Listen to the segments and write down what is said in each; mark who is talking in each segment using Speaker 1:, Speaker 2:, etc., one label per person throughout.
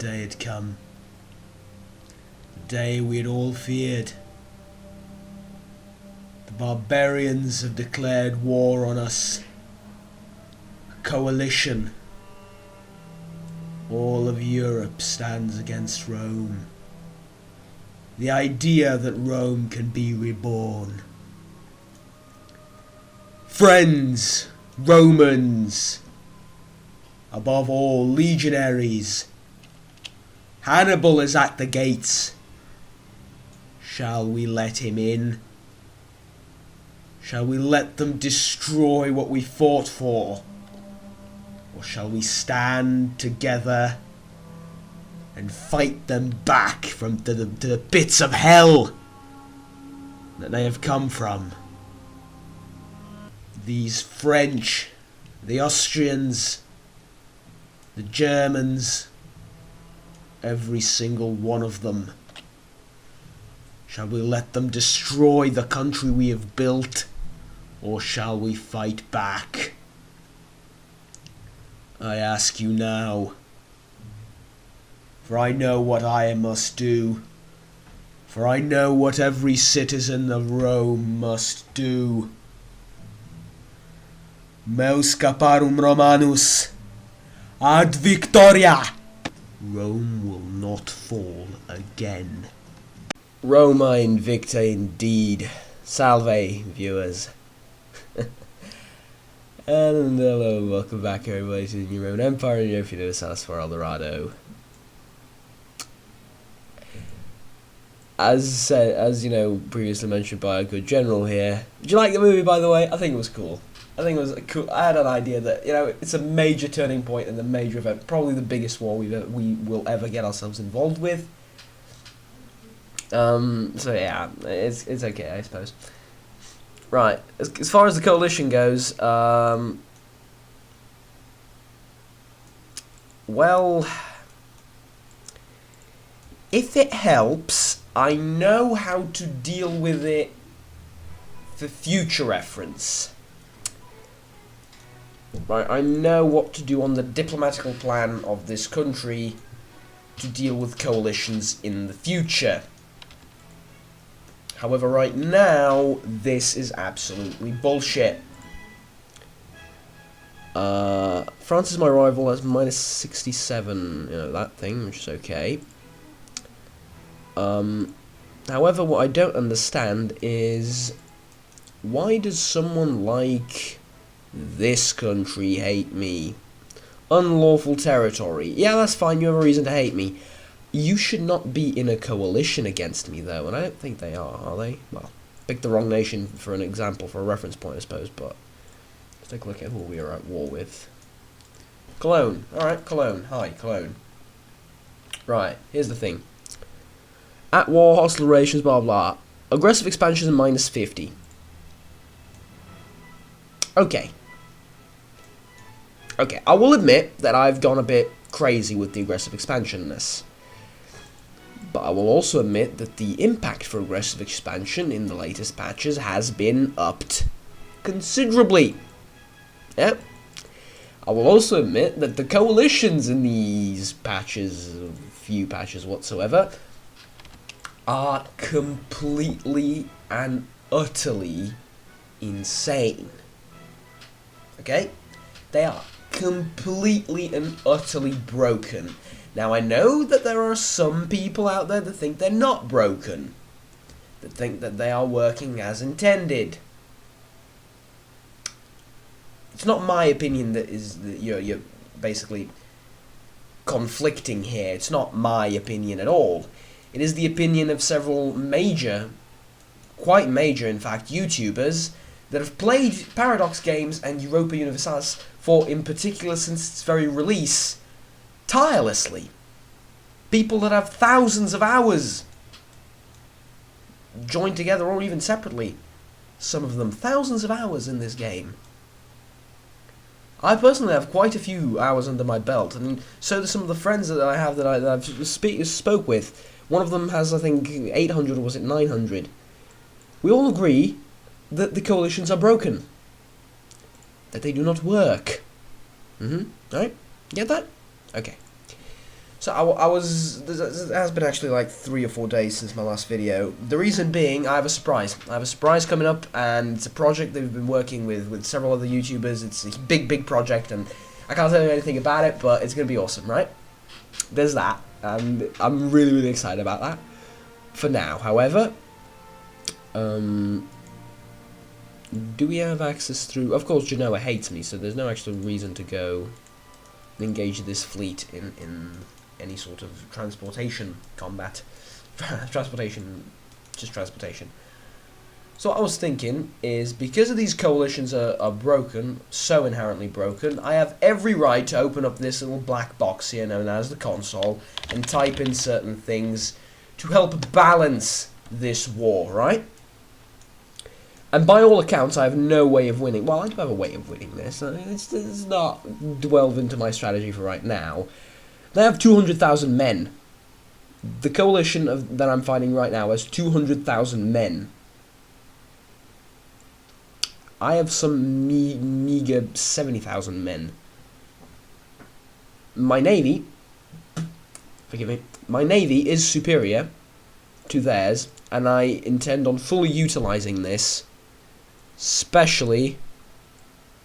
Speaker 1: day had come. The day we had all feared. The barbarians have declared war on us. A coalition. All of Europe stands against Rome. The idea that Rome can be reborn. Friends, Romans, above all, legionaries, Hannibal is at the gates. Shall we let him in? Shall we let them destroy what we fought for? Or shall we stand together and fight them back to the pits of hell that they have come from? These French, the Austrians, the Germans, every single one of them. Shall we let them destroy the country we have built, or shall we fight back? I ask you now, for I know what I must do, for I know what every citizen of Rome must do. Meus caparum Romanus, ad victoria! Rome will not fall again. Roma Invicta indeed. Salve, viewers. And hello, welcome back everybody to the new Roman Empire in Universalis for Dorado. As you know, previously mentioned by a good general here. Did you like the movie, by the way? I think it was cool. I think it was cool. I had an idea that, you know, it's a major turning point and a major event, probably the biggest war we will ever get ourselves involved with. So yeah, it's okay, I suppose. Right, as far as the coalition goes, well, if it helps, I know how to deal with it for future reference. Right, I know what to do on the diplomatical plan of this country to deal with coalitions in the future. However, right now, this is absolutely bullshit. France is my rival, that's minus 67, you know, that thing, which is okay. However, what I don't understand is, why does someone like this country hate me? Unlawful territory. Yeah, that's fine, you have a reason to hate me. You should not be in a coalition against me, though, and I don't think they are they? Well, pick the wrong nation for an example, for a reference point, I suppose, but let's take a look at who we are at war with. Cologne. Alright, Cologne. Hi, Cologne. Right, here's the thing. At war, hostile relations, blah blah. Aggressive expansion minus 50. Okay. Okay, I will admit that I've gone a bit crazy with the aggressive expansionness. But I will also admit that the impact for aggressive expansion in the latest patches has been upped considerably. Yep. I will also admit that the coalitions in these patches, few patches whatsoever, are completely and utterly insane. Okay? They are completely and utterly broken. Now, I know that there are some people out there that think they're not broken, that think that they are working as intended. It's not my opinion that you're basically conflicting here. It's not my opinion at all. It is the opinion of several major, quite major in fact, YouTubers that have played Paradox games and Europa Universalis for, in particular since its very release, tirelessly. People that have thousands of hours joined together or even separately. Some of them thousands of hours in this game. I personally have quite a few hours under my belt, and so do some of the friends that I have that I've spoke with. One of them has, I think, 800 or was it 900. We all agree that the coalitions are broken. That they do not work. Right? Get that? Okay. So it has been actually like 3 or 4 days since my last video. The reason being, I have a surprise. I have a surprise coming up, and it's a project that we've been working with several other YouTubers. It's a big project, and I can't tell you anything about it, but it's going to be awesome, right? There's that, and I'm really excited about that. For now, however, do we have access through... Of course, Genoa hates me, so there's no actual reason to go engage this fleet in any sort of transportation combat. Transportation. So what I was thinking is, because of these coalitions are broken, so inherently broken, I have every right to open up this little black box here known as the console and type in certain things to help balance this war, right? And by all accounts, I have no way of winning. Well, I do have a way of winning this. It's not delve into my strategy for right now. They have 200,000 men. The coalition that I'm fighting right now has 200,000 men. I have some meager 70,000 men. My navy, forgive me, my navy is superior to theirs, and I intend on fully utilizing this, especially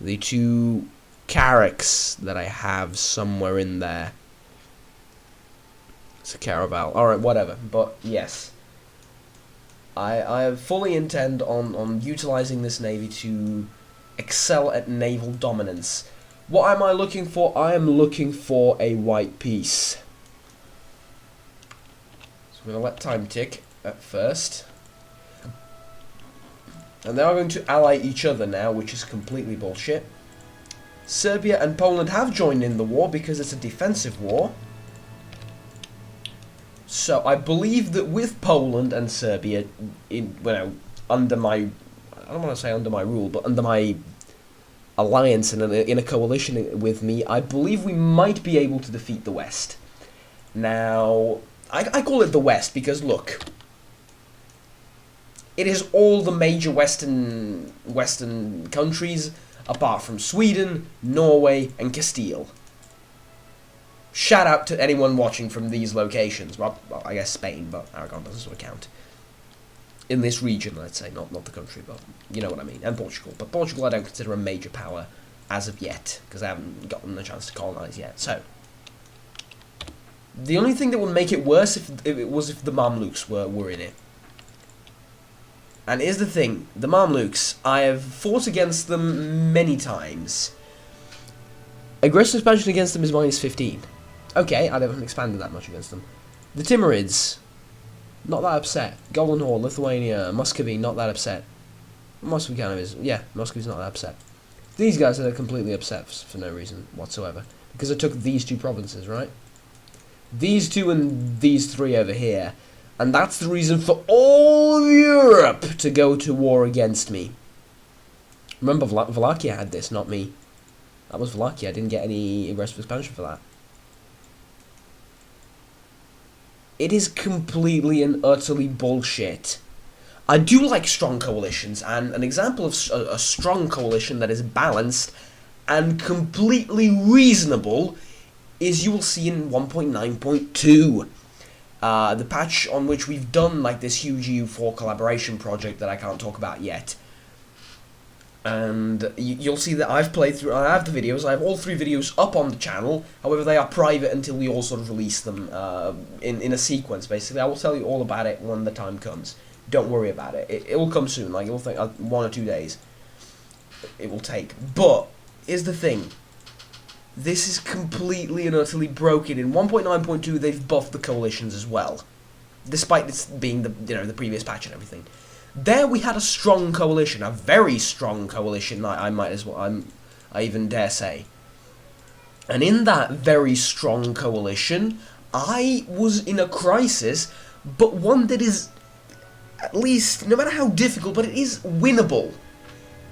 Speaker 1: the 2 carracks that I have somewhere in there. It's a caravel. Alright, whatever. But yes, I fully intend on utilizing this navy to excel at naval dominance. What am I looking for? I am looking for a white peace. So we're going to let time tick at first. And they are going to ally each other now, which is completely bullshit. Serbia and Poland have joined in the war because it's a defensive war. So I believe that with Poland and Serbia, under my, I don't want to say under my rule, but under my alliance and in a coalition with me, I believe we might be able to defeat the West. Now, I call it the West because, look, it is all the major Western countries, apart from Sweden, Norway, and Castile. Shout out to anyone watching from these locations. Well, I guess Spain, but Aragon doesn't sort of count. In this region, let's say, not the country, but you know what I mean. And Portugal. But Portugal I don't consider a major power as of yet, because I haven't gotten the chance to colonize yet. So, the only thing that would make it worse if the Mamluks were in it. And here's the thing, the Mamluks, I have fought against them many times. Aggressive expansion against them is -15. Okay, I haven't expanded that much against them. The Timurids, not that upset. Golden Horde, Lithuania, Muscovy, not that upset. Muscovy kind of is, yeah, Muscovy's not that upset. These guys are completely upset for no reason whatsoever. Because I took these 2 provinces, right? These 2 and these 3 over here. And that's the reason for all of Europe to go to war against me. Remember, Wallachia had this, not me. That was Wallachia. I didn't get any aggressive expansion for that. It is completely and utterly bullshit. I do like strong coalitions, and an example of a strong coalition that is balanced and completely reasonable is you will see in 1.9.2. The patch on which we've done like this huge EU4 collaboration project that I can't talk about yet. And you'll see that I've played through, I have the videos, I have all 3 videos up on the channel, however they are private until we all sort of release them in a sequence, basically. I will tell you all about it when the time comes. Don't worry about it. It will come soon, like it will take 1 or 2 days. It will take. But, here's the thing. This is completely and utterly broken. In 1.9.2 they've buffed the coalitions as well. Despite this being the previous patch and everything. There we had a strong coalition, a very strong coalition, I might as well, I even dare say. And in that very strong coalition, I was in a crisis, but one that is, at least, no matter how difficult, but it is winnable.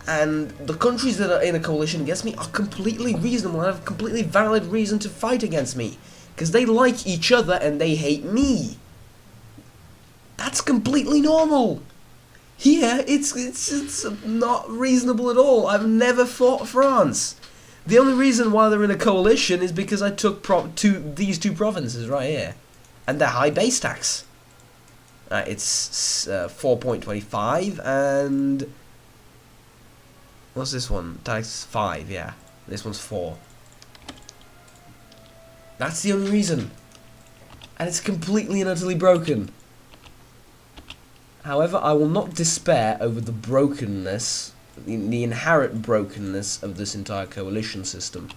Speaker 1: And the countries that are in a coalition against me are completely reasonable and have a completely valid reason to fight against me. Because they like each other and they hate me. That's completely normal. Here, it's not reasonable at all. I've never fought France. The only reason why they're in a coalition is because I took these two provinces right here. And they're high base tax. It's 4.25 and... What's this one? Tax 5, yeah. This one's 4. That's the only reason. And it's completely and utterly broken. However, I will not despair over the brokenness, the inherent brokenness of this entire coalition system.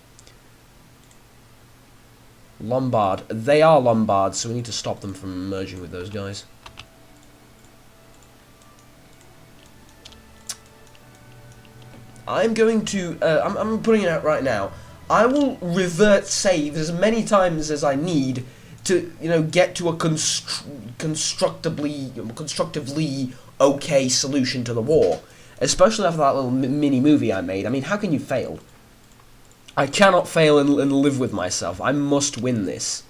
Speaker 1: Lombard. They are Lombards, so we need to stop them from merging with those guys. I'm going to... I'm putting it out right now. I will revert saves as many times as I need to, you know, get to a constructively okay solution to the war. Especially after that little mini movie I made. I mean, how can you fail? I cannot fail and live with myself. I must win this.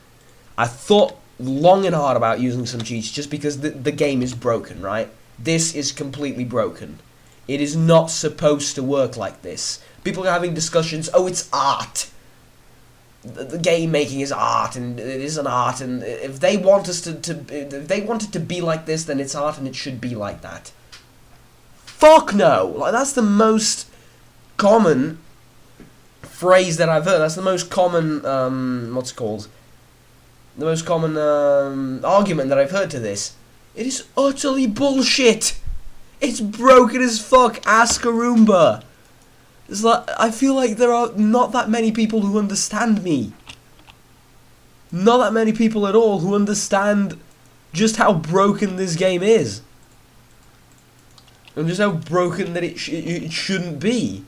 Speaker 1: I thought long and hard about using some cheats just because the game is broken, right? This is completely broken. It is not supposed to work like this. People are having discussions, oh, it's art. The game making is art, and it is an art, and if they want us if they want it to be like this, then it's art and it should be like that. Fuck no! Like, that's the most common phrase that I've heard. That's the most common, what's it called? The most common, argument that I've heard to this. It is utterly bullshit! It's broken as fuck, ask a Roomba! It's like, I feel like there are not that many people who understand me. Not that many people at all who understand just how broken this game is. And just how broken that it shouldn't be.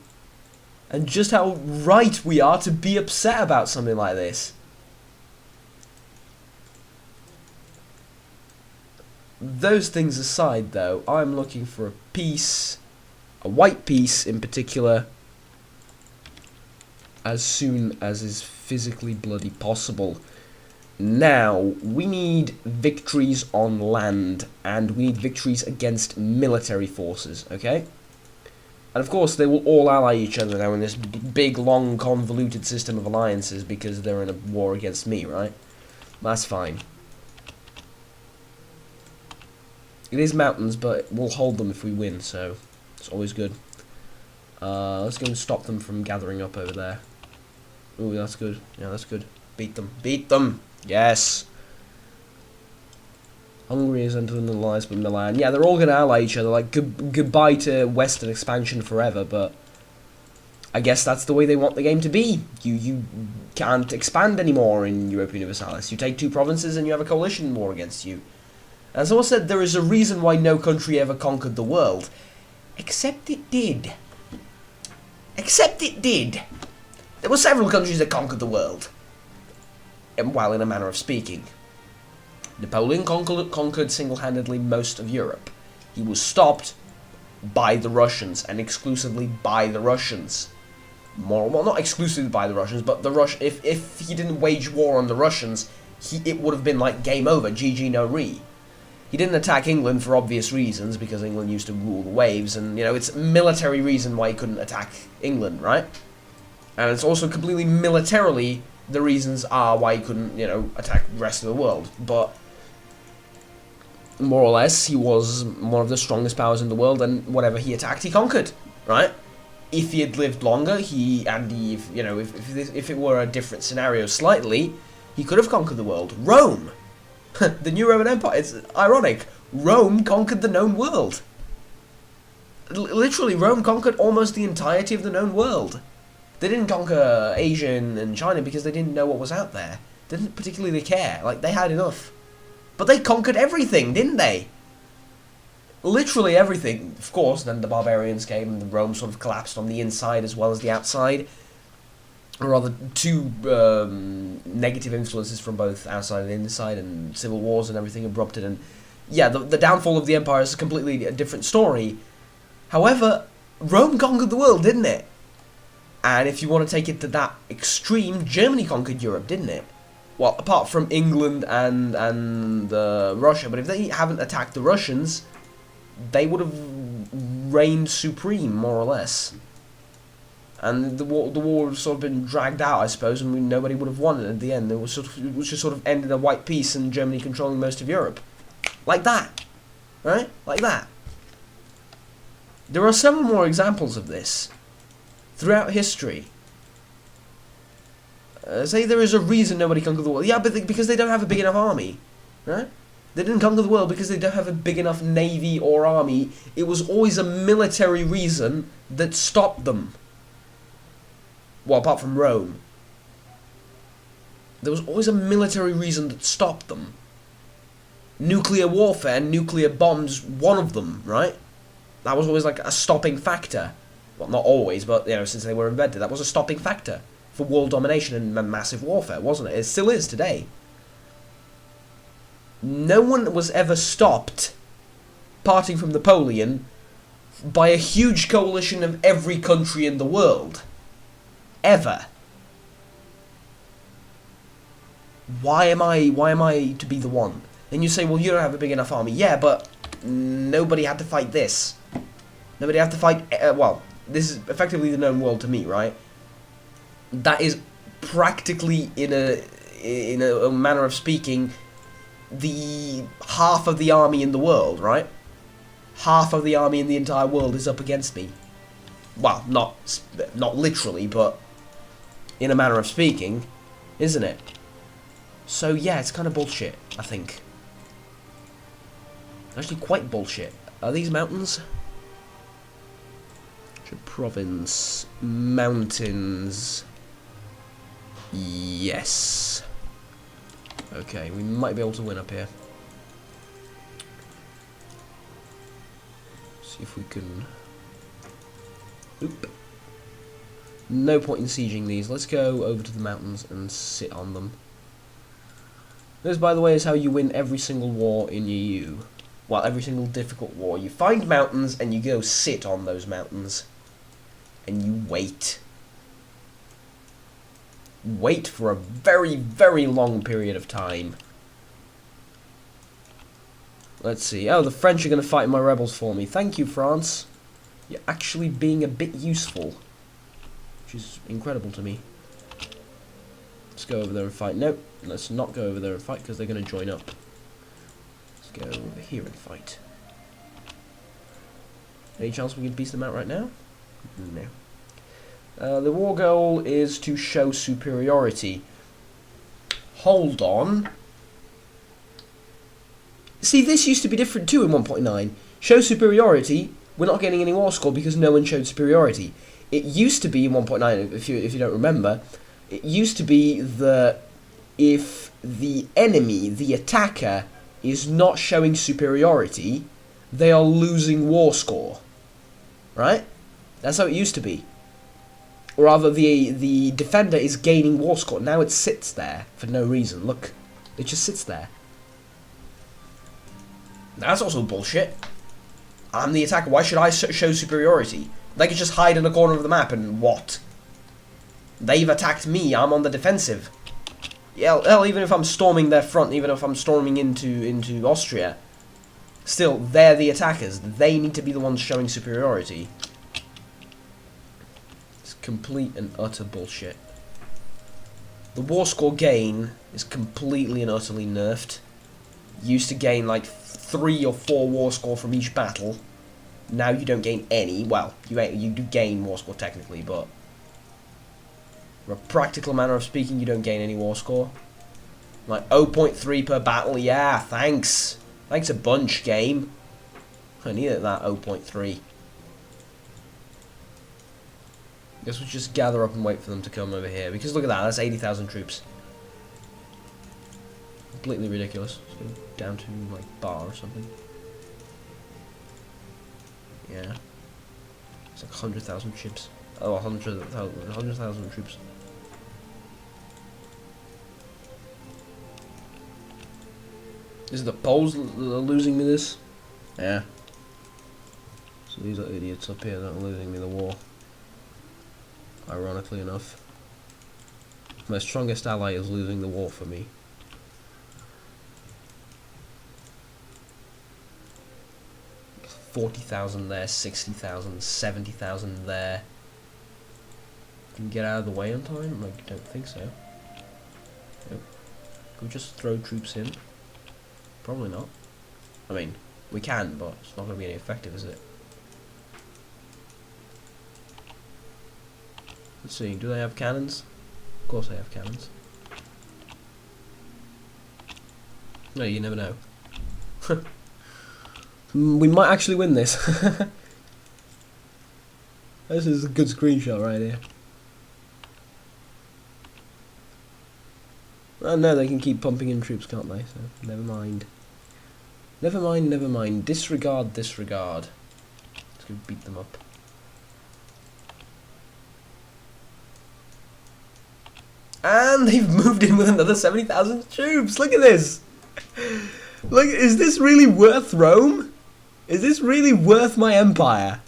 Speaker 1: And just how right we are to be upset about something like this. Those things aside, though, I'm looking for a peace, a white peace in particular, as soon as is physically bloody possible. Now, we need victories on land, and we need victories against military forces, okay? And of course, they will all ally each other now in this big, long, convoluted system of alliances because they're in a war against me, right? That's fine. It is mountains, but we'll hold them if we win, so it's always good. Let's go and stop them from gathering up over there. Ooh, that's good. Yeah, that's good. Beat them. Beat them! Yes! Hungary is under an alliance with Milan. Yeah, they're all going to ally each other. Like, goodbye to Western expansion forever, but I guess that's the way they want the game to be. You can't expand anymore in Europa Universalis. You take 2 provinces and you have a coalition war against you. As I said, there is a reason why no country ever conquered the world. Except it did. Except it did. There were several countries that conquered the world. Well, in a manner of speaking. Napoleon conquered single-handedly most of Europe. He was stopped by the Russians, and exclusively by the Russians. Well, not exclusively by the Russians, but if he didn't wage war on the Russians, it would have been like game over, GG no re. He didn't attack England for obvious reasons, because England used to rule the waves, and, you know, it's a military reason why he couldn't attack England, right? And it's also completely militarily the reasons are why he couldn't, you know, attack the rest of the world. But more or less, he was one of the strongest powers in the world, and whatever he attacked, he conquered, right? If he had lived longer, if it were a different scenario slightly, he could have conquered the world. Rome! The new Roman Empire. It's ironic. Rome conquered the known world. Literally, Rome conquered almost the entirety of the known world. They didn't conquer Asia and China because they didn't know what was out there. They didn't particularly care. Like, they had enough. But they conquered everything, didn't they? Literally everything. Of course, then the barbarians came and the Rome sort of collapsed on the inside as well as the outside. Or rather, 2 negative influences from both outside and inside, and civil wars and everything erupted. And yeah, the downfall of the empire is a completely different story. However, Rome conquered the world, didn't it? And if you want to take it to that extreme, Germany conquered Europe, didn't it? Well, apart from England and Russia, but if they haven't attacked the Russians, they would have reigned supreme, more or less. And the war would have sort of been dragged out, I suppose, and nobody would have won it at the end. It was just sort of ended a white peace and Germany controlling most of Europe. Like that. Right? Like that. There are several more examples of this throughout history. Say there is a reason nobody conquered the world. Yeah, but because they don't have a big enough army. Right? They didn't conquer the world because they don't have a big enough navy or army. It was always a military reason that stopped them. Well, apart from Rome. There was always a military reason that stopped them. Nuclear warfare, nuclear bombs, one of them, right? That was always like a stopping factor. Well, not always, but, you know, since they were invented, that was a stopping factor for world domination and massive warfare, wasn't it? It still is today. No one was ever stopped, parting from Napoleon, by a huge coalition of every country in the world. Ever. Why am I to be the one? And you say, well, you don't have a big enough army. Yeah, but nobody had to fight this. Nobody had to fight, well, this is effectively the known world to me, right? That is practically, in a manner of speaking, the half of the army in the world, right? Half of the army in the entire world is up against me. Well, not literally, but in a manner of speaking, isn't it? So yeah, it's kind of bullshit, I think. Actually quite bullshit. Are these mountains? Province. Mountains. Yes. Okay, we might be able to win up here. See if we can... Oop. No point in sieging these. Let's go over to the mountains and sit on them. This, by the way, is how you win every single war in EU. Well, every single difficult war. You find mountains and you go sit on those mountains. And you wait. Wait for a very, very long period of time. Let's see. Oh, the French are going to fight my rebels for me. Thank you, France. You're actually being a bit useful. Which is incredible to me. Let's go over there and fight. Nope. Let's not go over there and fight because they're going to join up. Let's go over here and fight. Any chance we can beat them out right now? No. The war goal is to show superiority. Hold on. See, this used to be different too in 1.9. Show superiority. We're not getting any war score because no one showed superiority. It used to be in 1.9, if you don't remember, it used to be that if the enemy, the attacker, is not showing superiority, they are losing war score. Right? That's how it used to be. Or rather, the defender is gaining war score. Now it sits there for no reason. Look, it just sits there. That's also bullshit. I'm the attacker. Why should I show superiority? They could just hide in a corner of the map and what? They've attacked me. I'm on the defensive. Yeah, hell, even if I'm storming their front, even if I'm storming into Austria, still, they're the attackers. They need to be the ones showing superiority. It's complete and utter bullshit. The war score gain is completely and utterly nerfed. Used to gain like 3 or 4 war score from each battle. Now you don't gain any. Well, you do gain war score technically, but from a practical manner of speaking, you don't gain any war score. Like 0.3 per battle. Yeah, thanks. Thanks a bunch, game. I needed that 0.3. Guess we'll just gather up and wait for them to come over here. Because look at that, that's 80,000 troops. Completely ridiculous. Let's go down to like bar or something. Yeah. It's like 100,000 ships. Oh, 100,000 troops. Is it the Poles that are losing me this? Yeah. So these are idiots up here that are losing me the war. Ironically enough. My strongest ally is losing the war for me. $40,000 there, 60,000, 70,000 there. Can get out of the way on time? Like, I don't think so. Nope. Can we just throw troops in? Probably not. I mean, we can, but it's not going to be any effective, is it? Let's see, do they have cannons? Of course they have cannons. No, you never know. We might actually win this. This is a good screenshot right here. Oh no, they can keep pumping in troops, can't they? So, never mind. Never mind, never mind. Disregard, disregard. Let's go beat them up. And they've moved in with another 70,000 troops. Look at this. Look, is this really worth Rome? Is this really worth my empire?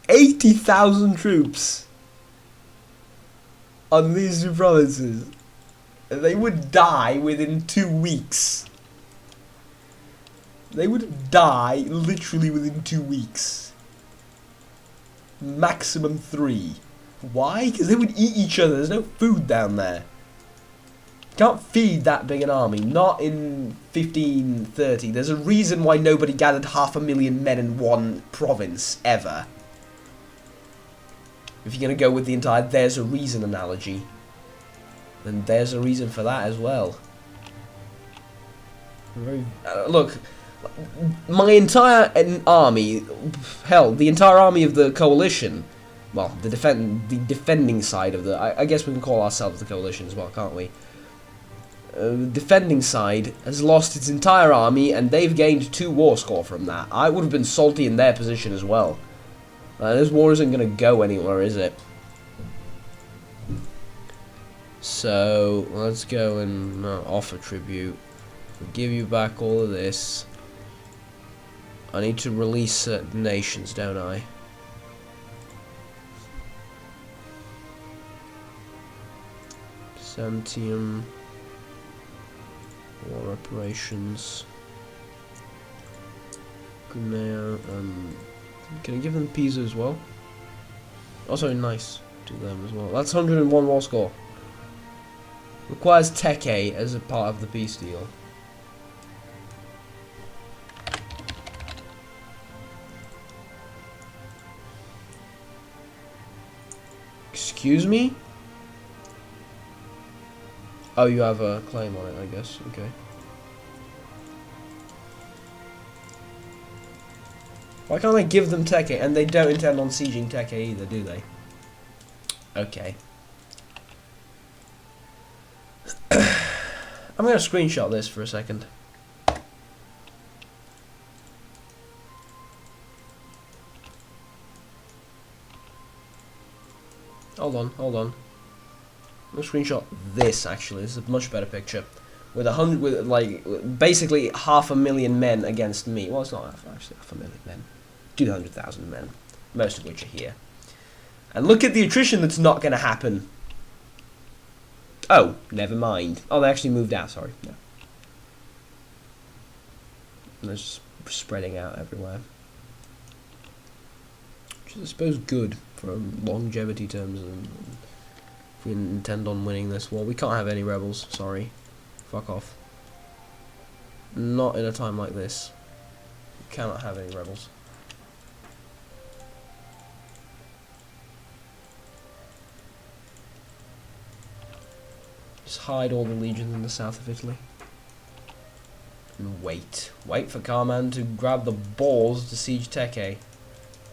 Speaker 1: 80,000 troops on these two provinces. They would die within 2 weeks. They would die literally within 2 weeks. Maximum 3. Why? Because they would eat each other. There's no food down there. Can't feed that big an army. Not in 1530. There's a reason why nobody gathered 500,000 men in one province, ever. If you're going to go with the entire there's a reason analogy, then there's a reason for that as well. Look, my entire army, hell, the entire army of the coalition, well, the defending side of the, I guess we can call ourselves the coalition as well, can't we? The defending side has lost its entire army, and they've gained 2 war score from that. I would have been salty in their position as well. This war isn't going to go anywhere, is it? So, let's go and offer tribute. We'll give you back all of this. I need to release certain nations, don't I? Byzantium. War reparations. Crimea, can I give them Pisa as well? Also nice to them as well. That's 101 war score. Requires Teke as a part of the peace deal. Excuse me? Oh, you have a claim on it, I guess. Okay. Why can't I give them Teke? And they don't intend on sieging Teke either, do they? Okay. I'm going to screenshot this for a second. Hold on, hold on. I'm going to screenshot this, actually. This is a much better picture. With basically 500,000 men against me. Well, it's not actually 500,000 men. 200,000 men. Most of which are here. And look at the attrition that's not going to happen. Oh, never mind. Oh, they actually moved out, sorry. No. And they're just spreading out everywhere. Which is, I suppose, good for longevity terms. And if we intend on winning this war. We can't have any rebels, sorry. Fuck off. Not in a time like this. We cannot have any rebels. Just hide all the legions in the south of Italy. And wait. Wait for Carman to grab the balls to siege Teke,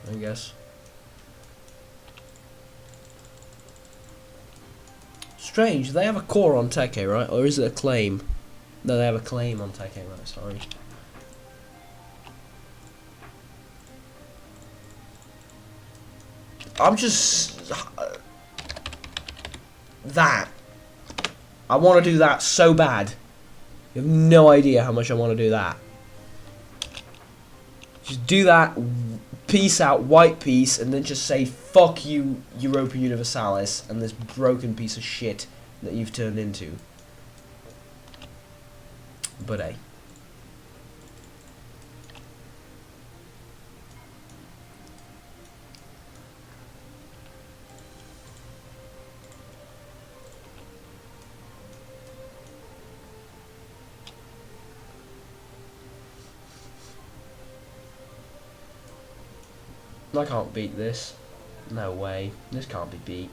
Speaker 1: I guess. Strange, they have a core on Teke, right? Or is it a claim? No, they have a claim on Teke, right? Sorry. I'm just... that. I want to do that so bad. You have no idea how much I want to do that. Just do that, peace out, white peace, and then just say, fuck you, Europa Universalis, and this broken piece of shit that you've turned into. But hey. I can't beat this. No way. This can't be beat.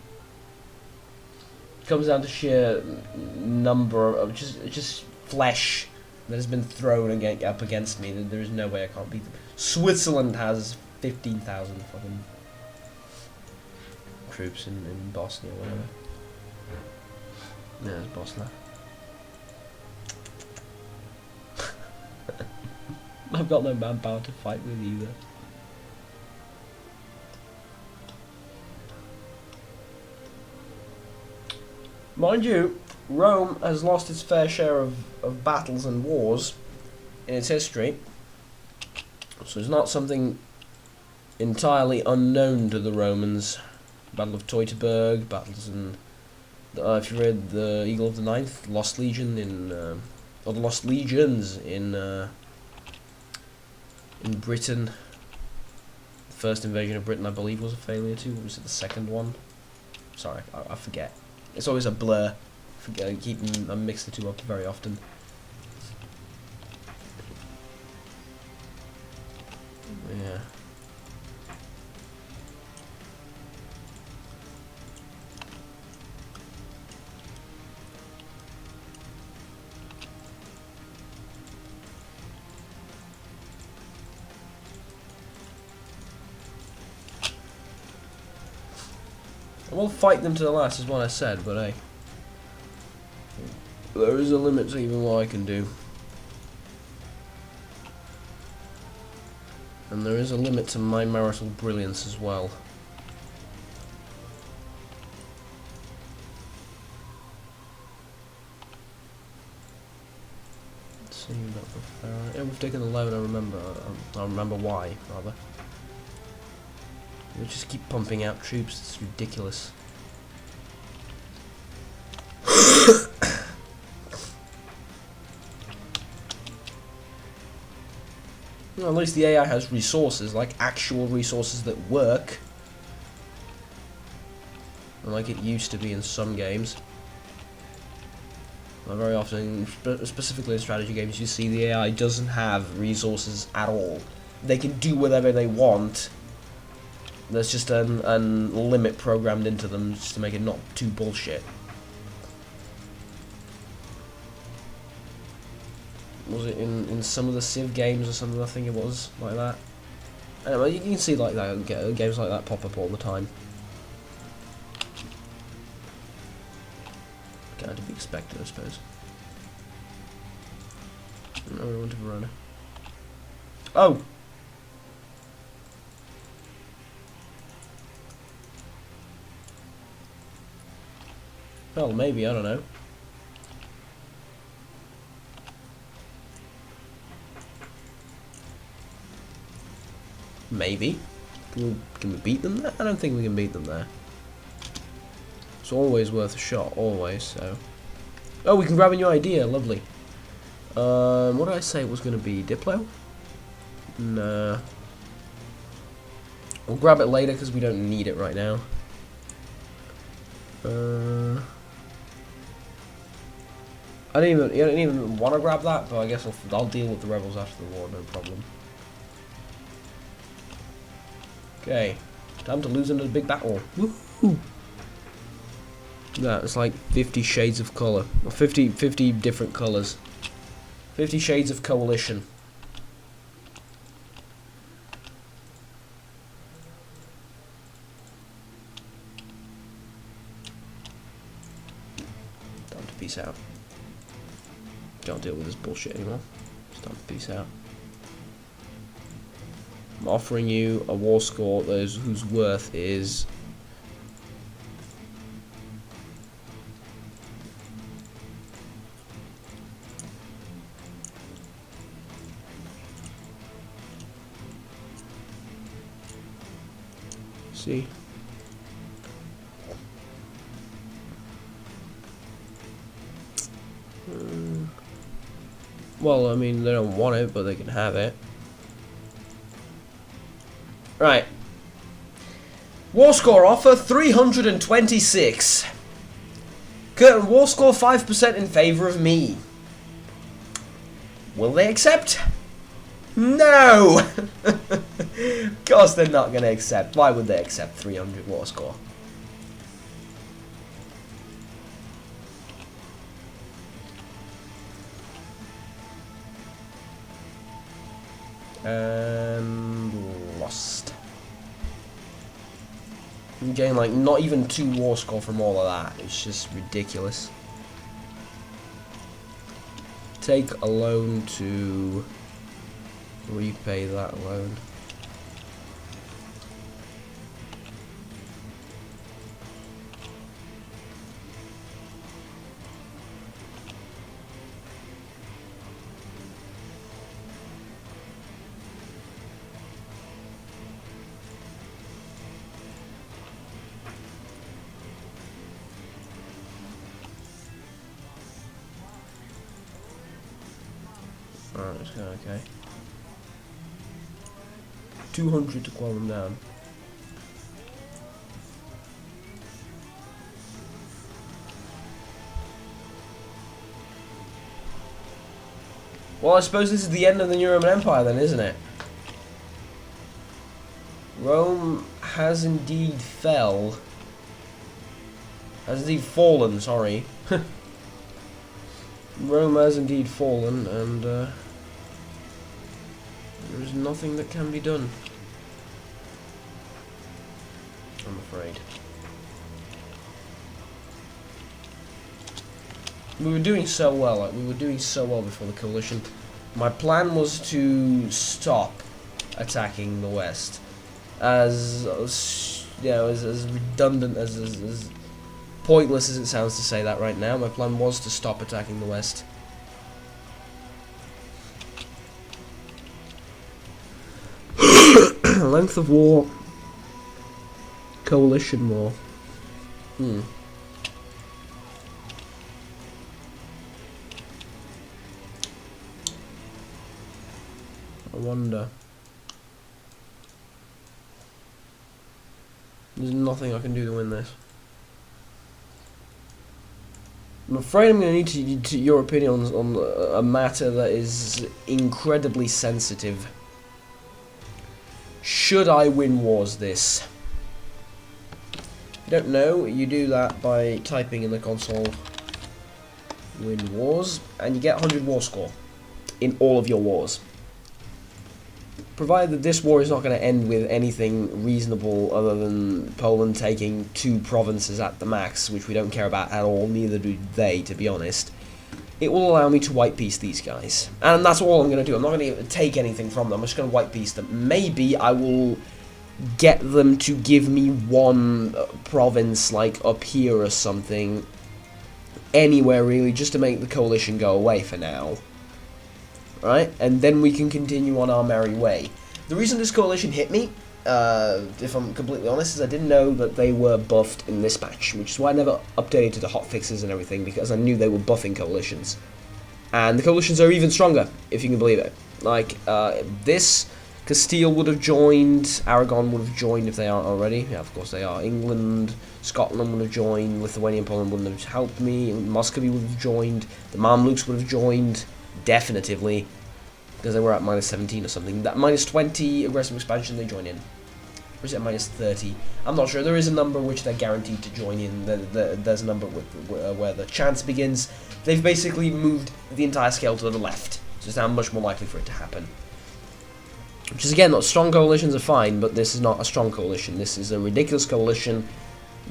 Speaker 1: It comes down to sheer number of just flesh that has been thrown up against me. There is no way I can't beat them. Switzerland has 15,000 fucking troops in Bosnia or whatever. Yeah, it's Bosnia. I've got no manpower to fight with either. Mind you, Rome has lost its fair share of battles and wars in its history, so it's not something entirely unknown to the Romans. Battle of Teutoburg, battles in, if you read the Eagle of the Ninth, Lost Legion or the Lost Legions in Britain. The first invasion of Britain, I believe, was a failure too. Or was it the second one? Sorry, I forget. It's always a blur. I mix the two up very often. Yeah. I will fight them to the last, is what I said, but hey, there is a limit to even what I can do. And there is a limit to my marital brilliance as well. Let's see, yeah, we've taken the loan, I remember why, rather. We just keep pumping out troops, it's ridiculous. Well, at least the AI has resources, like actual resources that work. Like it used to be in some games. Very often, specifically in strategy games, you see the AI doesn't have resources at all. They can do whatever they want. There's just a limit programmed into them just to make it not too bullshit. Was it in some of the Civ games or something? I think it was like that. Anyway, you can see like that games like that pop up all the time. Kind of to be expected, I suppose. No, we went to Verona. Oh. Well, maybe, I don't know. Maybe. Can we beat them there? I don't think we can beat them there. It's always worth a shot, always, so. Oh, we can grab a new idea, lovely. What did I say it was going to be? Diplo? Nah. We'll grab it later because we don't need it right now. I didn't even want to grab that, but I guess I'll deal with the rebels after the war, no problem. Okay, time to lose into the big battle. Woohoo! That it's like 50 shades of colour, or 50 different colours, 50 shades of coalition. Time to peace out. Don't deal with this bullshit anymore. It's time to peace out. I'm offering you a war score whose worth is see. Well, I mean, they don't want it, but they can have it. Right. War score offer 326. Current war score 5% in favour of me. Will they accept? No! Of course they're not going to accept. Why would they accept 300 war score? Lost. I'm getting like not even 2 war score from all of that. It's just ridiculous. Take a loan to repay that loan. Alright, okay. 200 to quell them down. Well, I suppose this is the end of the Roman Empire then, isn't it? Rome has indeed fallen, sorry. Rome has indeed fallen, and there's nothing that can be done, I'm afraid. We were doing so well, before the coalition. My plan was to stop attacking the West. As you know, as redundant, as pointless as it sounds to say that right now, my plan was to stop attacking the West. Length of war. Coalition war. I wonder. There's nothing I can do to win this. I'm afraid I'm going to need your opinions on a matter that is incredibly sensitive. Should I win wars this? If you don't know, you do that by typing in the console win wars, and you get 100 war score in all of your wars. Provided that this war is not going to end with anything reasonable other than Poland taking 2 provinces at the max, which we don't care about at all, neither do they, to be honest, it will allow me to white peace these guys. And that's all I'm going to do. I'm not going to take anything from them, I'm just going to white peace them. Maybe I will get them to give me 1 province, like up here or something, anywhere really, just to make the coalition go away for now. Right, and then we can continue on our merry way. The reason this coalition hit me, if I'm completely honest, is I didn't know that they were buffed in this patch, which is why I never updated to the hotfixes and everything, because I knew they were buffing coalitions. And the coalitions are even stronger, if you can believe it. Like, this, Castile would have joined, Aragon would have joined if they aren't already. Yeah, of course they are. England, Scotland would have joined, Lithuania and Poland wouldn't have helped me, Muscovy would have joined, the Mamluks would have joined. Definitively, because they were at -17 or something. That -20 aggressive expansion, they join in. Or is it -30? I'm not sure. There is a number which they're guaranteed to join in. There's a number where the chance begins. They've basically moved the entire scale to the left, so it's now much more likely for it to happen. Which is, again, not strong coalitions are fine, but this is not a strong coalition. This is a ridiculous coalition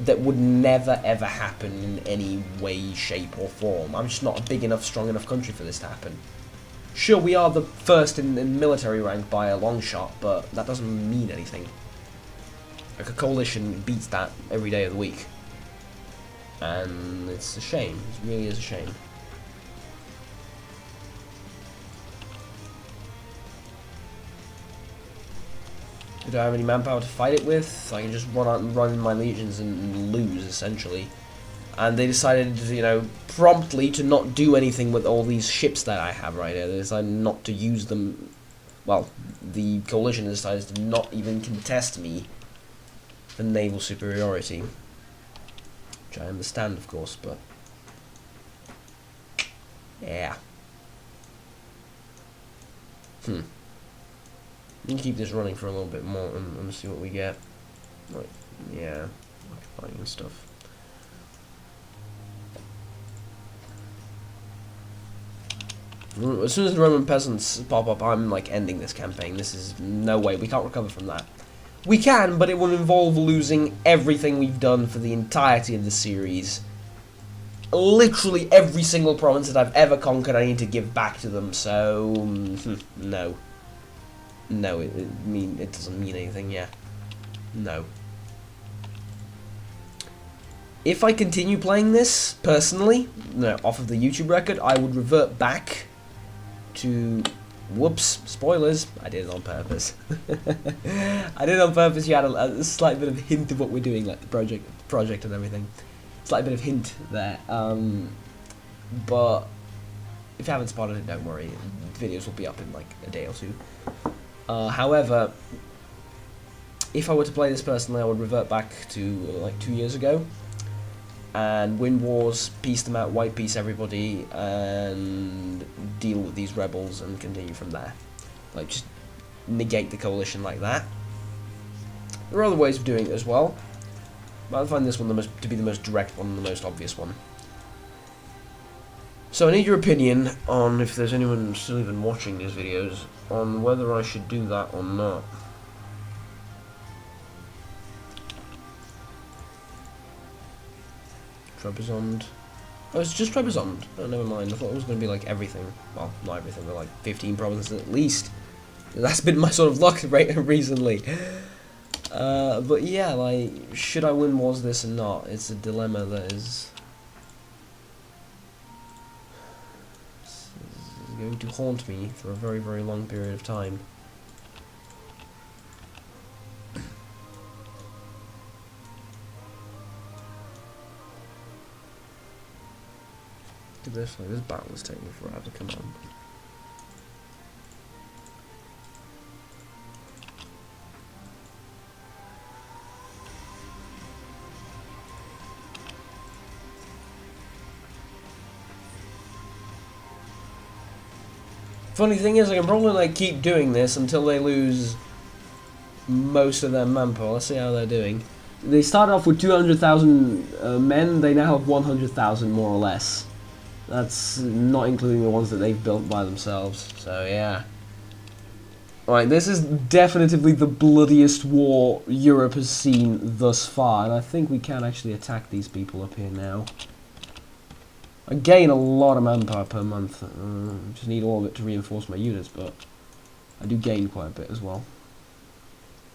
Speaker 1: that would never ever happen in any way, shape or form. I'm just not a big enough, strong enough country for this to happen. Sure, we are the first in military rank by a long shot, but that doesn't mean anything. Like, a coalition beats that every day of the week. And it's a shame. It really is a shame. Do I have any manpower to fight it with? I can just run my legions and lose, essentially. And they decided, you know, promptly to not do anything with all these ships that I have right here. They decided not to use them. Well, the coalition decided to not even contest me for naval superiority. Which I understand, of course, but... yeah. We can keep this running for a little bit more and see what we get. Like, yeah, occupying and stuff. As soon as the Roman peasants pop up, I'm like ending this campaign. This is no way. We can't recover from that. We can, but it will involve losing everything we've done for the entirety of the series. Literally every single province that I've ever conquered, I need to give back to them. So no, no. It doesn't mean anything. Yeah, no. If I continue playing this personally, no, off of the YouTube record, I would revert back to, whoops, spoilers, I did it on purpose. I did it on purpose. You had a slight bit of hint of what we're doing, like the project and everything. Slight bit of hint there. But if you haven't spotted it, don't worry. Videos will be up in like a day or two. However, if I were to play this personally, I would revert back to like 2 years ago and win wars, peace them out, white peace everybody, and deal with these rebels and continue from there. Like, just negate the coalition like that. There are other ways of doing it as well, but I find this one to be the most direct one and the most obvious one. So I need your opinion on, if there's anyone still even watching these videos, on whether I should do that or not. Trebizond. Oh, it's just Trebizond. Oh, never mind. I thought it was going to be like everything. Well, not everything, but like 15 provinces at least. That's been my sort of luck recently. But yeah, like, should I win wars this or not? It's a dilemma that is going to haunt me for a very, very long period of time. This battle is taking forever, come on. Funny thing is, I can probably like keep doing this until they lose most of their manpower. Let's see how they're doing. They started off with 200,000 men, they now have 100,000 more or less. That's not including the ones that they've built by themselves, so yeah. Alright, this is definitively the bloodiest war Europe has seen thus far, and I think we can actually attack these people up here now. I gain a lot of manpower per month. Just need all of it to reinforce my units, but I do gain quite a bit as well.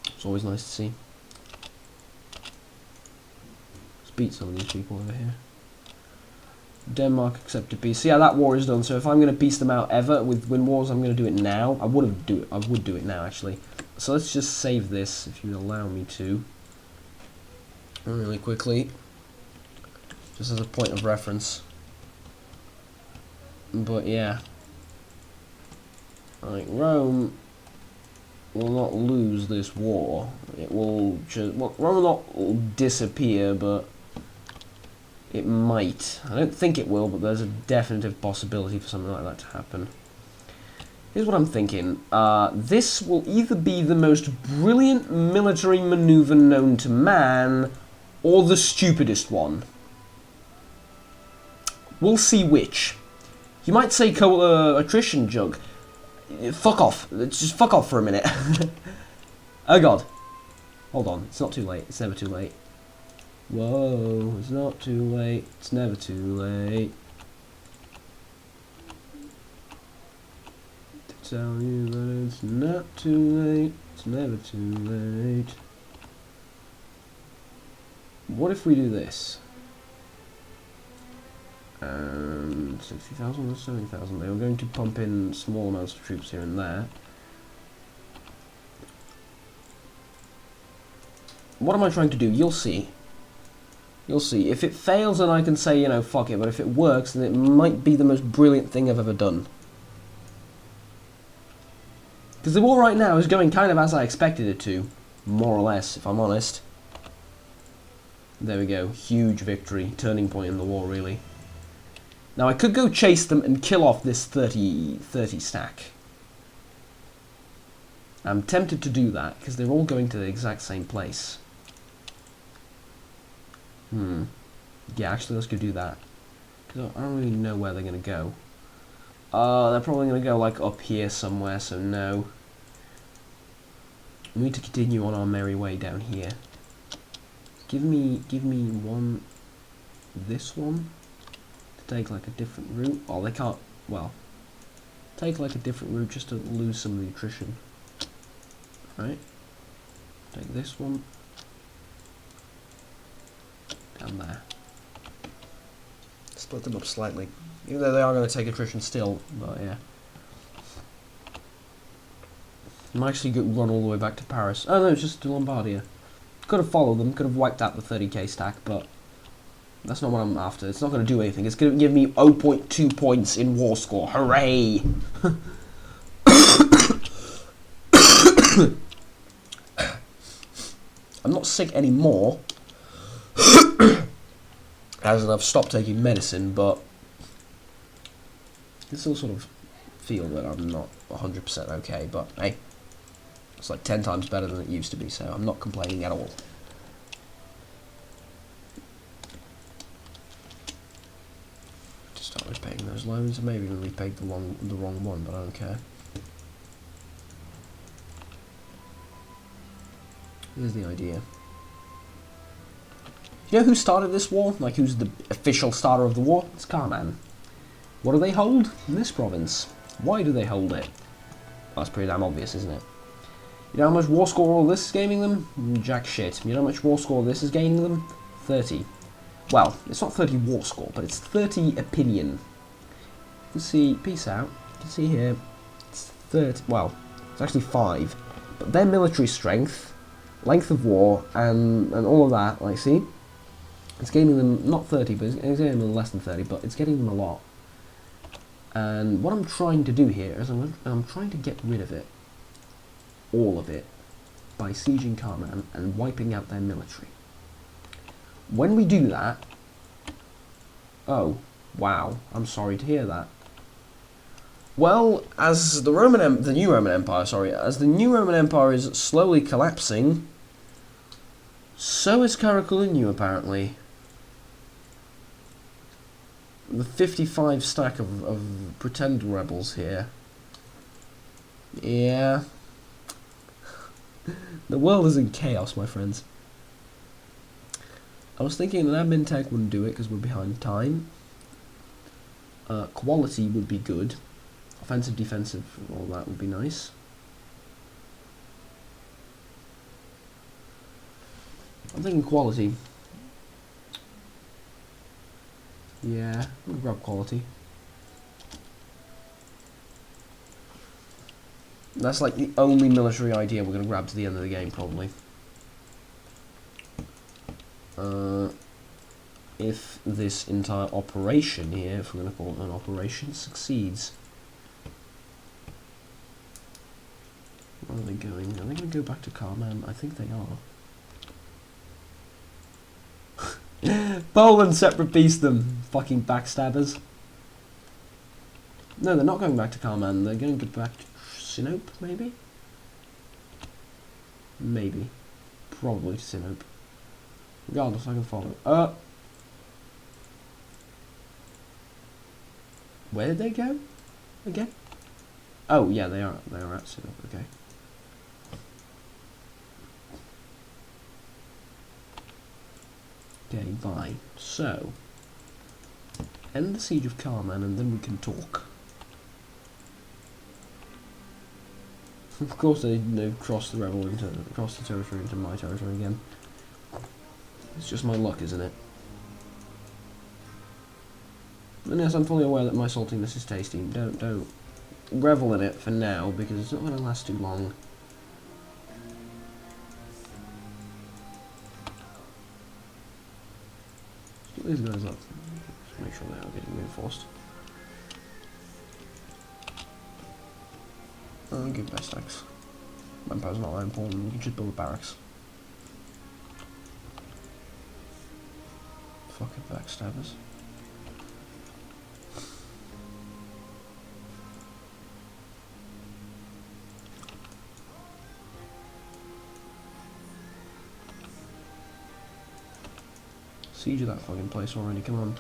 Speaker 1: It's always nice to see. Let's beat some of these people over here. Denmark accepted peace. Yeah, that war is done. So if I'm going to peace them out ever with win wars, I'm going to do it now. I would do it now actually. So let's just save this if you allow me to, really quickly, just as a point of reference. But yeah, like Rome will not lose this war. It will just, well, Rome will not disappear, but it might. I don't think it will, but there's a definitive possibility for something like that to happen. Here's what I'm thinking. This will either be the most brilliant military maneuver known to man, or the stupidest one. We'll see which. You might say attrition jug. Fuck off. Just fuck off for a minute. Oh god. Hold on. It's not too late. It's never too late. Whoa, it's not too late, it's never too late to tell you that it's not too late, it's never too late. What if we do this? 60,000 or 70,000, they were going to pump in small amounts of troops here and there. What am I trying to do? You'll see. You'll see. If it fails, then I can say, you know, fuck it. But if it works, then it might be the most brilliant thing I've ever done. Because the war right now is going kind of as I expected it to. More or less, if I'm honest. There we go. Huge victory. Turning point in the war, really. Now, I could go chase them and kill off this 30 stack. I'm tempted to do that, because they're all going to the exact same place. Yeah, actually, let's go do that. Because I don't really know where they're going to go. They're probably going to go, like, up here somewhere, so no. We need to continue on our merry way down here. Give me one, this one, to take, like, a different route. Oh, they can't, well, take, like, a different route just to lose some of the attrition. Right? Take this one. Down there. Split them up slightly. Even though they are going to take attrition still, but yeah. I'm actually going to run all the way back to Paris. Oh no, it's just to Lombardia. Could have followed them, could have wiped out the 30k stack, but that's not what I'm after. It's not going to do anything. It's going to give me 0.2 points in war score. Hooray! I'm not sick anymore, as in I've stopped taking medicine, but I still sort of feel that I'm not 100% okay, but hey, it's like 10 times better than it used to be, so I'm not complaining at all. Just start repaying those loans. I maybe even repaid the wrong one, but I don't care. Here's the idea. You know who started this war? Like, who's the official starter of the war? It's Carman. What do they hold in this province? Why do they hold it? Well, that's pretty damn obvious, isn't it? You know how much war score all this is gaining them? Jack shit. You know how much war score this is gaining them? 30. Well, it's not 30 war score, but it's 30 opinion. You can see, peace out. You can see here, it's 30, well, it's actually 5. But their military strength, length of war, and all of that, like, see? It's gaining them, not 30, but it's getting them less than 30, but it's getting them a lot. And what I'm trying to do here is I'm trying to get rid of it, all of it, by sieging Carman and wiping out their military. When we do that, oh, wow, I'm sorry to hear that. Well, as the new Roman Empire is slowly collapsing, so is Caracalunio, apparently. The 55 stack of pretend rebels here. Yeah. The world is in chaos, my friends. I was thinking that admin tech wouldn't do it because we're behind time. Quality would be good. Offensive, defensive, all that would be nice. I'm thinking quality. Yeah, we'll grab quality. That's like the only military idea we're going to grab to the end of the game, probably. If this entire operation here, if we're going to call it an operation, succeeds. Where are they going? Are they going to go back to Carman? I think they are. Poland separate peace them, fucking backstabbers. No, they're not going back to Carman. They're going to go back to Sinope, maybe? Maybe. Probably to Sinope. Regardless, I can follow. Where did they go? Again? Oh, yeah, they are at Sinope, okay. Okay, bye. So, end the siege of Carman and then we can talk. Of course they've crossed the territory into my territory again. It's just my luck, isn't it? And yes, I'm fully aware that my saltiness is tasty. Don't revel in it for now, because it's not going to last too long. These guys up. Just make sure they are getting reinforced. Good best axe. Manpower's not that important, you can just build a barracks. Fucking backstabbers. Siege of that fucking place already, come on.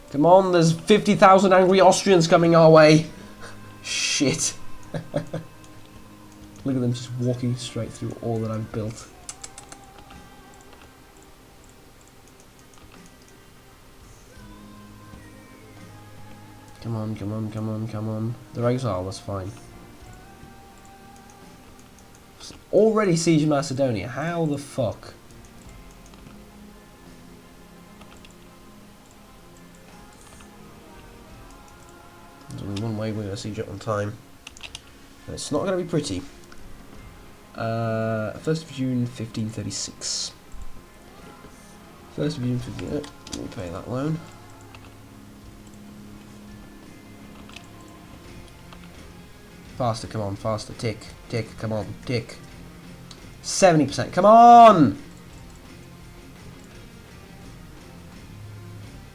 Speaker 1: Come on, there's 50,000 angry Austrians coming our way. Shit. Look at them just walking straight through all that I've built. Come on, come on, come on, come on. They're exiled, that's fine. Already siege of Macedonia, how the fuck? There's only one way we're going to siege it on time. And it's not going to be pretty. 1st of June 1536. 1st of June 15... let me pay that loan. Faster, come on, faster. Tick, tick, come on, tick. 70%, come on!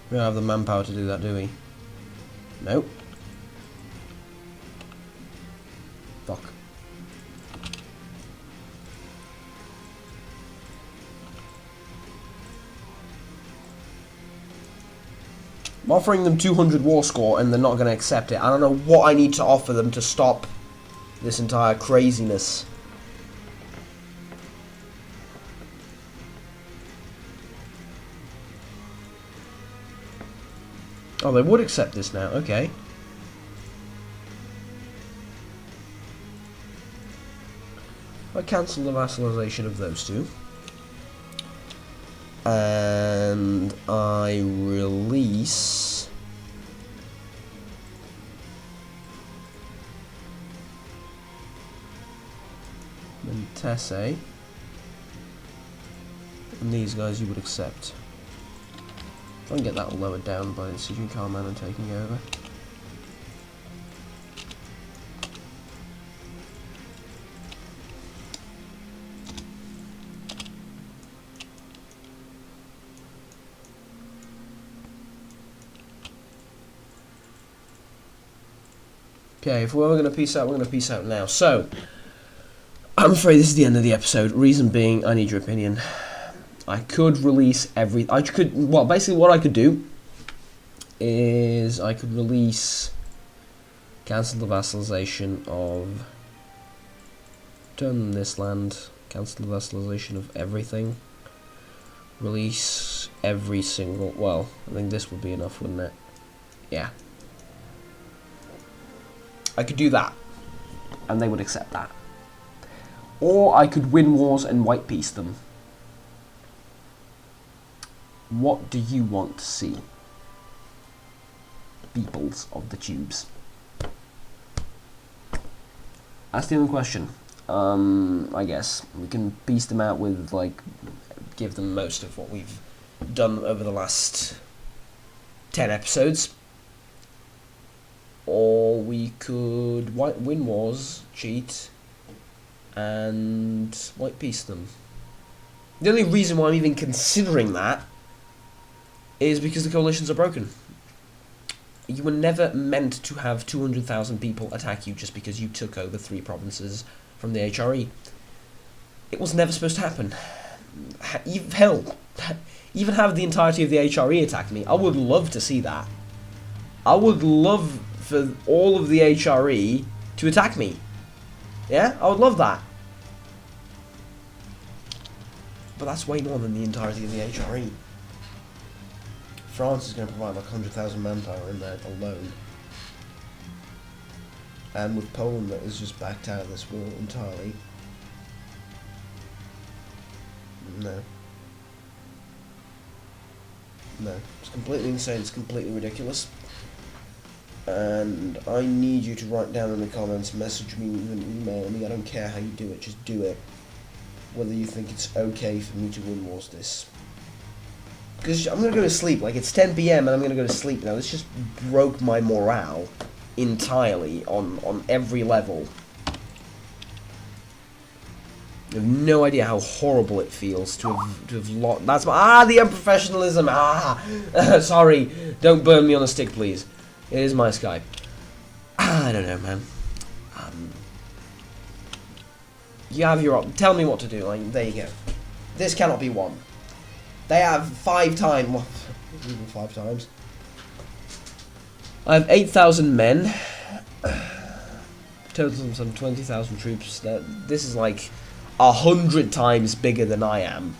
Speaker 1: We don't have the manpower to do that, do we? Nope. Fuck. I'm offering them 200 war score and they're not going to accept it. I don't know what I need to offer them to stop this entire craziness. Oh, they would accept this now, okay. I cancel the vassalization of those two. And I release Mentese, and these guys you would accept. If I can get that lowered down by the Sieging Carman taking over. Okay, if we're going to peace out, we're going to peace out now. So, I'm afraid this is the end of the episode. Reason being, I need your opinion. I could release well, basically what I could do is I could release, cancel the vassalization of, turn this land, cancel the vassalization of everything, release every single, well, I think this would be enough, wouldn't it? Yeah. I could do that, and they would accept that. Or I could win wars and white peace them. What do you want to see? Peoples of the tubes. That's the only question. I guess we can piece them out with, like, give them most of what we've done over the last 10 episodes. Or we could win wars, cheat, and white peace them. The only reason why I'm even considering that is because the coalitions are broken. You were never meant to have 200,000 people attack you just because you took over 3 provinces from the HRE. It was never supposed to happen. Hell, even have the entirety of the HRE attack me. I would love to see that. I would love for all of the HRE to attack me. Yeah, I would love that. But that's way more than the entirety of the HRE. France is going to provide like 100,000 manpower in there alone. And with Poland that is just backed out of this war entirely. No. No. It's completely insane, it's completely ridiculous. And I need you to write down in the comments, message me, even email me, I don't care how you do it, just do it. Whether you think it's okay for me to win wars this. Because I'm going to go to sleep, like it's 10 PM and I'm going to go to sleep now. This just broke my morale entirely on every level. I have no idea how horrible it feels to have lost. That's my, the unprofessionalism, sorry, don't burn me on a stick please. It is my Skype. I don't know, man. You have your tell me what to do. Like, there you go. This cannot be won. They have 5 times, well, even 5 times. I have 8,000 men. Total of some 20,000 troops. This is like 100 times bigger than I am.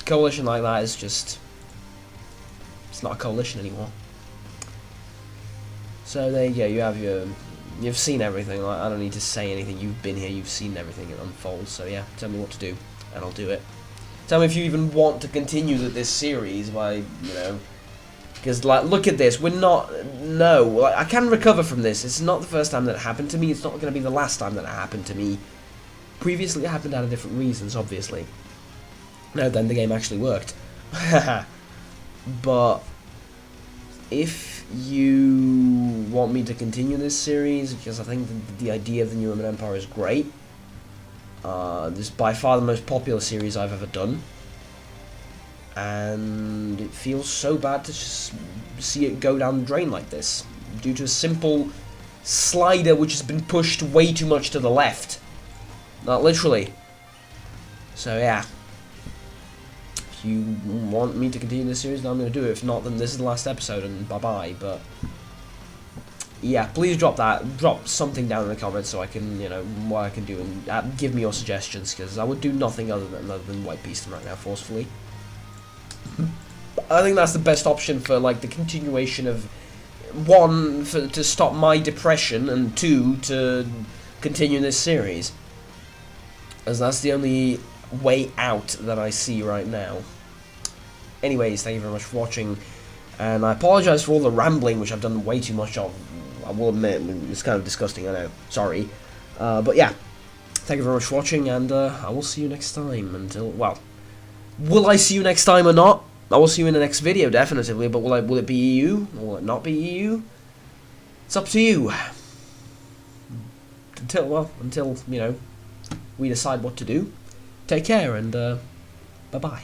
Speaker 1: Coalition like that is just... It's not a coalition anymore. So there you go, you have your... You've seen everything, I don't need to say anything, you've been here, you've seen everything unfold, so yeah, tell me what to do, and I'll do it. Tell me if you even want to continue this series by, you know... Because, like, look at this, we're not... No, like, I can recover from this, it's not the first time that it happened to me, it's not going to be the last time that it happened to me. Previously it happened out of different reasons, obviously. No, then the game actually worked. But... If you want me to continue this series, because I think the idea of the New Roman Empire is great. This is by far the most popular series I've ever done. And it feels so bad to just see it go down the drain like this. Due to a simple slider which has been pushed way too much to the left. Not literally. So yeah. If you want me to continue this series, then I'm going to do it. If not, then this is the last episode and bye-bye. But yeah, please drop something down in the comments so I can, you know, what I can do, and give me your suggestions, because I would do nothing other than white piece them right now forcefully. I think that's the best option for, like, the continuation of, 1, to stop my depression, and 2, to continue this series, as that's the only way out that I see right now. Anyways, thank you very much for watching, and I apologise for all the rambling, which I've done way too much of. I will admit, it's kind of disgusting, I know, sorry. But yeah, thank you very much for watching, and I will see you next time. Until, well, will I see you next time or not? I will see you in the next video, definitively, but will it be EU? Or will it not be EU? It's up to you. Until, you know, we decide what to do. Take care, and bye-bye.